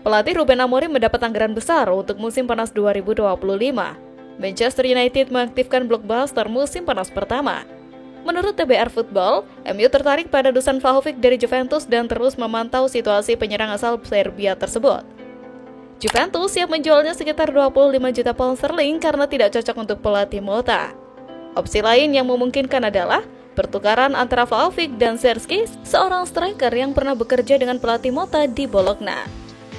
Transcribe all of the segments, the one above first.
Pelatih Ruben Amorim mendapat anggaran besar untuk musim panas 2025. Manchester United mengaktifkan blockbuster musim panas pertama. Menurut TBR Football, MU tertarik pada Dusan Vlahovic dari Juventus dan terus memantau situasi penyerang asal Serbia tersebut. Juventus siap menjualnya sekitar 25 juta pound sterling karena tidak cocok untuk pelatih Mota. Opsi lain yang memungkinkan adalah pertukaran antara Vlahovic dan Sierski, seorang striker yang pernah bekerja dengan pelatih Mota di Bologna.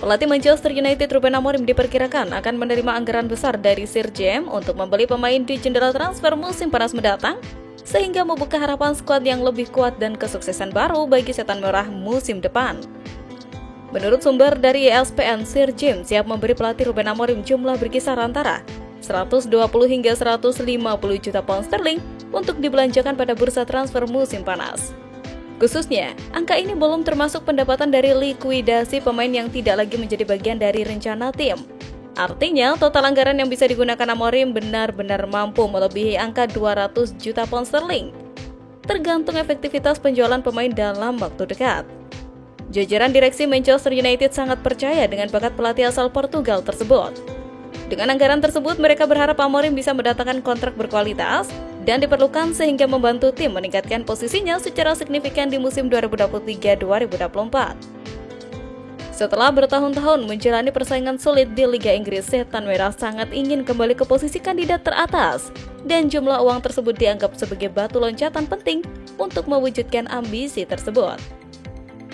Pelatih Manchester United Ruben Amorim diperkirakan akan menerima anggaran besar dari Sir Jim untuk membeli pemain di jendela transfer musim panas mendatang, sehingga membuka harapan skuad yang lebih kuat dan kesuksesan baru bagi Setan Merah musim depan. Menurut sumber dari ESPN, Sir Jim siap memberi pelatih Ruben Amorim jumlah berkisar antara 120 hingga 150 juta pound sterling untuk dibelanjakan pada bursa transfer musim panas. Khususnya, angka ini belum termasuk pendapatan dari likuidasi pemain yang tidak lagi menjadi bagian dari rencana tim. Artinya, total anggaran yang bisa digunakan Amorim benar-benar mampu melebihi angka 200 juta pound sterling. Tergantung efektivitas penjualan pemain dalam waktu dekat. Jajaran direksi Manchester United sangat percaya dengan bakat pelatih asal Portugal tersebut. Dengan anggaran tersebut, mereka berharap Amorim bisa mendatangkan kontrak berkualitas dan diperlukan sehingga membantu tim meningkatkan posisinya secara signifikan di musim 2023-2024. Setelah bertahun-tahun menjalani persaingan sulit di Liga Inggris, Setan Merah sangat ingin kembali ke posisi kandidat teratas, dan jumlah uang tersebut dianggap sebagai batu loncatan penting untuk mewujudkan ambisi tersebut.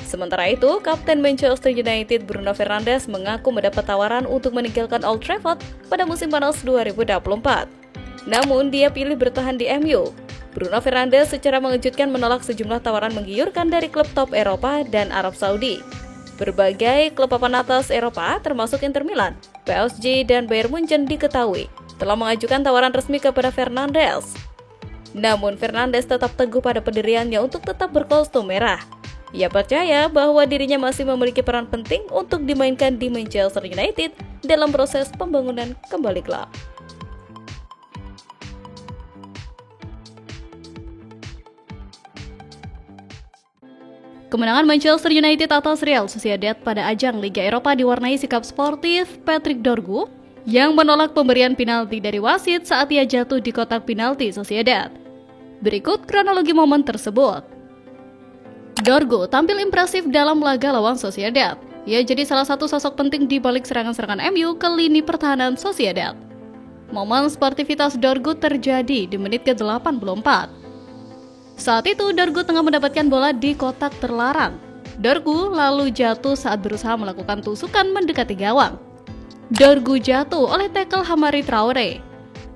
Sementara itu, Kapten Manchester United Bruno Fernandes mengaku mendapat tawaran untuk meninggalkan Old Trafford pada musim panas 2024. Namun, dia pilih bertahan di MU. Bruno Fernandes secara mengejutkan menolak sejumlah tawaran menggiurkan dari klub top Eropa dan Arab Saudi. Berbagai klub papan atas Eropa, termasuk Inter Milan, PSG, dan Bayern Munchen diketahui telah mengajukan tawaran resmi kepada Fernandes. Namun, Fernandes tetap teguh pada pendiriannya untuk tetap berkostum merah. Ia percaya bahwa dirinya masih memiliki peran penting untuk dimainkan di Manchester United dalam proses pembangunan kembali klub. Kemenangan Manchester United atas Real Sociedad pada ajang Liga Eropa diwarnai sikap sportif Patrick Dorgu yang menolak pemberian penalti dari wasit saat ia jatuh di kotak penalti Sociedad. Berikut kronologi momen tersebut. Dorgu tampil impresif dalam laga lawan Sociedad. Ia jadi salah satu sosok penting di balik serangan-serangan MU ke lini pertahanan Sociedad. Momen sportivitas Dorgu terjadi di menit ke-84. Saat itu, Dorgu tengah mendapatkan bola di kotak terlarang. Dorgu lalu jatuh saat berusaha melakukan tusukan mendekati gawang. Dorgu jatuh oleh tackle Hamari Traore.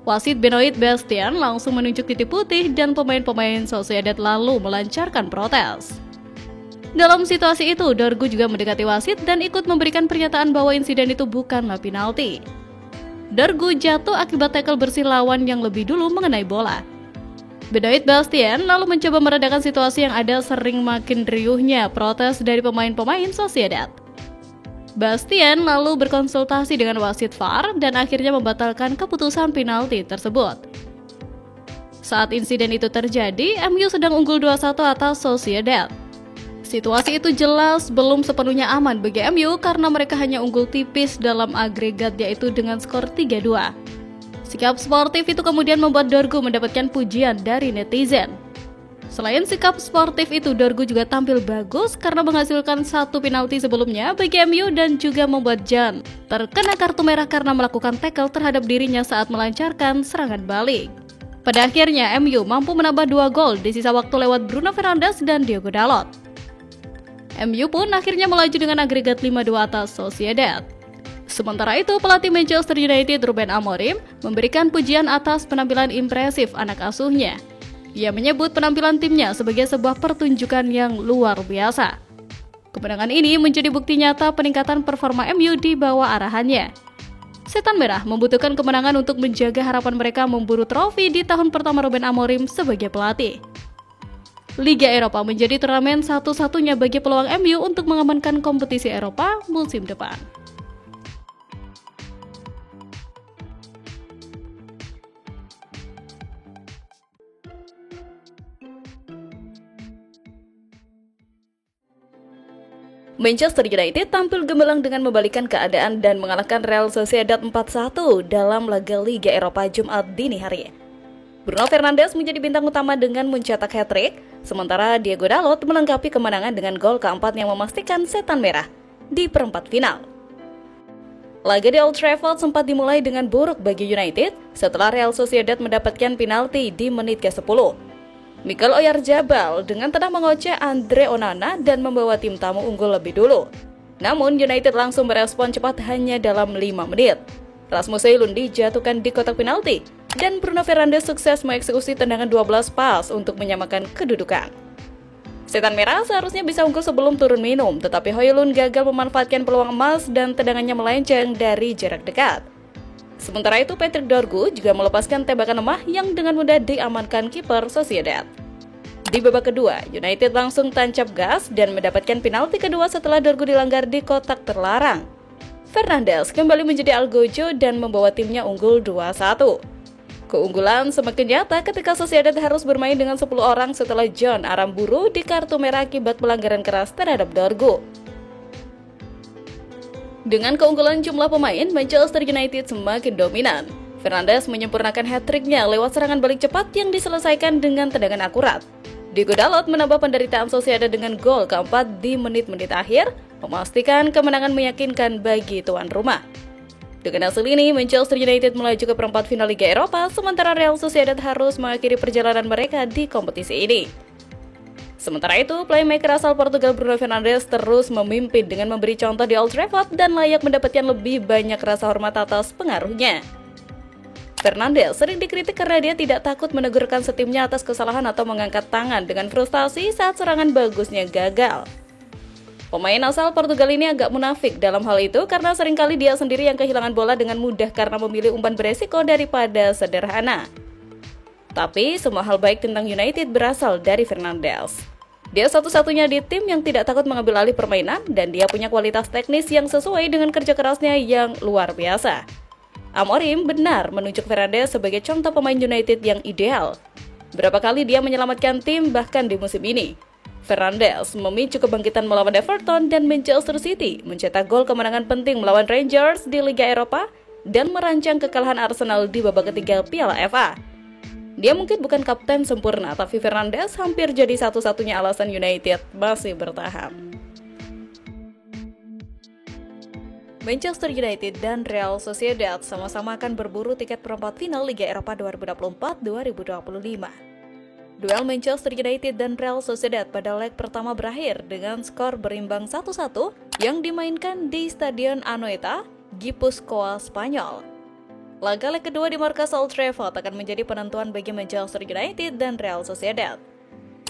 Wasit Benoit Bastien langsung menunjuk titik putih dan pemain-pemain Sociedad lalu melancarkan protes. Dalam situasi itu, Dorgu juga mendekati wasit dan ikut memberikan pernyataan bahwa insiden itu bukanlah penalti. Dorgu jatuh akibat tackle bersih lawan yang lebih dulu mengenai bola. Benoit Bastien lalu mencoba meredakan situasi yang ada sering makin riuhnya protes dari pemain-pemain Sociedad. Bastien lalu berkonsultasi dengan wasit VAR dan akhirnya membatalkan keputusan penalti tersebut. Saat insiden itu terjadi, MU sedang unggul 2-1 atas Sociedad. Situasi itu jelas belum sepenuhnya aman bagi MU karena mereka hanya unggul tipis dalam agregat yaitu dengan skor 3-2. Sikap sportif itu kemudian membuat Dorgu mendapatkan pujian dari netizen. Selain sikap sportif itu, Dorgu juga tampil bagus karena menghasilkan satu penalti sebelumnya bagi MU dan juga membuat Jan terkena kartu merah karena melakukan tackle terhadap dirinya saat melancarkan serangan balik. Pada akhirnya, MU mampu menambah 2 gol di sisa waktu lewat Bruno Fernandes dan Diogo Dalot. MU pun akhirnya melaju dengan agregat 5-2 atas Sociedad. Sementara itu, pelatih Manchester United Ruben Amorim memberikan pujian atas penampilan impresif anak asuhnya. Ia menyebut penampilan timnya sebagai sebuah pertunjukan yang luar biasa. Kemenangan ini menjadi bukti nyata peningkatan performa MU di bawah arahannya. Setan Merah membutuhkan kemenangan untuk menjaga harapan mereka memburu trofi di tahun pertama Ruben Amorim sebagai pelatih. Liga Eropa menjadi turnamen satu-satunya bagi peluang MU untuk mengamankan kompetisi Eropa musim depan. Manchester United tampil gemilang dengan membalikkan keadaan dan mengalahkan Real Sociedad 4-1 dalam laga Liga Eropa Jumat dini hari. Bruno Fernandes menjadi bintang utama dengan mencetak hat-trick, sementara Diego Dalot melengkapi kemenangan dengan gol keempat yang memastikan setan merah di perempat final. Laga di Old Trafford sempat dimulai dengan buruk bagi United setelah Real Sociedad mendapatkan penalti di menit ke-10. Mikel Oyarzabal dengan tenang mengoceh Andre Onana dan membawa tim tamu unggul lebih dulu. Namun United langsung merespon cepat hanya dalam 5 menit. Rasmus Højlund dijatuhkan di kotak penalti dan Bruno Fernandes sukses mengeksekusi tendangan 12 pas untuk menyamakan kedudukan. Setan merah seharusnya bisa unggul sebelum turun minum, tetapi Højlund gagal memanfaatkan peluang emas dan tendangannya melenceng dari jarak dekat. Sementara itu Patrick Dorgu juga melepaskan tembakan lemah yang dengan mudah diamankan kiper Sociedad. Di babak kedua, United langsung tancap gas dan mendapatkan penalti kedua setelah Dorgu dilanggar di kotak terlarang. Fernandes kembali menjadi algojo dan membawa timnya unggul 2-1. Keunggulan semakin nyata ketika Sociedad harus bermain dengan 10 orang setelah John Aramburu di kartu merah akibat pelanggaran keras terhadap Dorgu. Dengan keunggulan jumlah pemain, Manchester United semakin dominan. Fernandes menyempurnakan hat-tricknya lewat serangan balik cepat yang diselesaikan dengan tendangan akurat. Diego Dalot menambah penderitaan Sociedad dengan gol keempat di menit-menit akhir, memastikan kemenangan meyakinkan bagi tuan rumah. Dengan hasil ini, Manchester United melaju ke perempat final Liga Eropa, sementara Real Sociedad harus mengakhiri perjalanan mereka di kompetisi ini. Sementara itu, playmaker asal Portugal Bruno Fernandes terus memimpin dengan memberi contoh di Old Trafford dan layak mendapatkan lebih banyak rasa hormat atas pengaruhnya. Fernandes sering dikritik karena dia tidak takut menegurkan setimnya atas kesalahan atau mengangkat tangan dengan frustasi saat serangan bagusnya gagal. Pemain asal Portugal ini agak munafik dalam hal itu karena seringkali dia sendiri yang kehilangan bola dengan mudah karena memilih umpan beresiko daripada sederhana. Tapi semua hal baik tentang United berasal dari Fernandes. Dia satu-satunya di tim yang tidak takut mengambil alih permainan dan dia punya kualitas teknis yang sesuai dengan kerja kerasnya yang luar biasa. Amorim benar menunjuk Fernandes sebagai contoh pemain United yang ideal. Berapa kali dia menyelamatkan tim bahkan di musim ini. Fernandes memicu kebangkitan melawan Everton dan Manchester City, mencetak gol kemenangan penting melawan Rangers di Liga Eropa, dan merancang kekalahan Arsenal di babak ketiga Piala FA. Dia mungkin bukan kapten sempurna, tapi Fernandes hampir jadi satu-satunya alasan United masih bertahan. Manchester United dan Real Sociedad sama-sama akan berburu tiket perempat final Liga Eropa 2024-2025. Duel Manchester United dan Real Sociedad pada leg pertama berakhir dengan skor berimbang 1-1 yang dimainkan di Stadion Anoeta, Gipuzkoa, Spanyol. Laga leg kedua di markas Old Trafford akan menjadi penentuan bagi Manchester United dan Real Sociedad.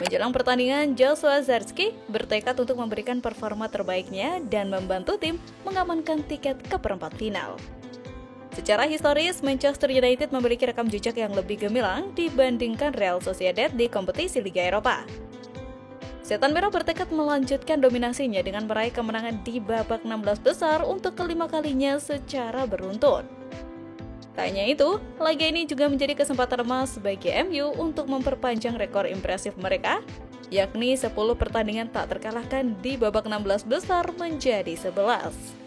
Menjelang pertandingan, Joshua Zirkzee bertekad untuk memberikan performa terbaiknya dan membantu tim mengamankan tiket ke perempat final. Secara historis, Manchester United memiliki rekam jejak yang lebih gemilang dibandingkan Real Sociedad di kompetisi Liga Eropa. Setan Merah bertekad melanjutkan dominasinya dengan meraih kemenangan di babak 16 besar untuk kelima kalinya secara beruntun. Tak hanya itu, laga ini juga menjadi kesempatan emas bagi MU untuk memperpanjang rekor impresif mereka, yakni 10 pertandingan tak terkalahkan di babak 16 besar menjadi 11.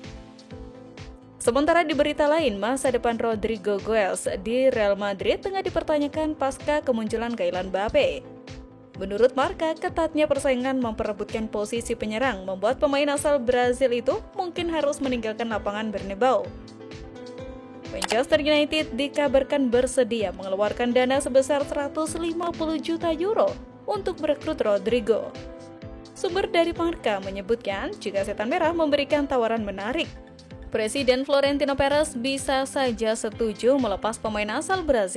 Sementara di berita lain, masa depan Rodrigo Goes di Real Madrid tengah dipertanyakan pasca kemunculan Kylian Mbappe. Menurut Marca, ketatnya persaingan memperebutkan posisi penyerang membuat pemain asal Brazil itu mungkin harus meninggalkan lapangan Bernabeu. Manchester United dikabarkan bersedia mengeluarkan dana sebesar 150 juta euro untuk merekrut Rodrigo. Sumber dari Marca menyebutkan jika Setan Merah memberikan tawaran menarik, Presiden Florentino Perez bisa saja setuju melepas pemain asal Brazil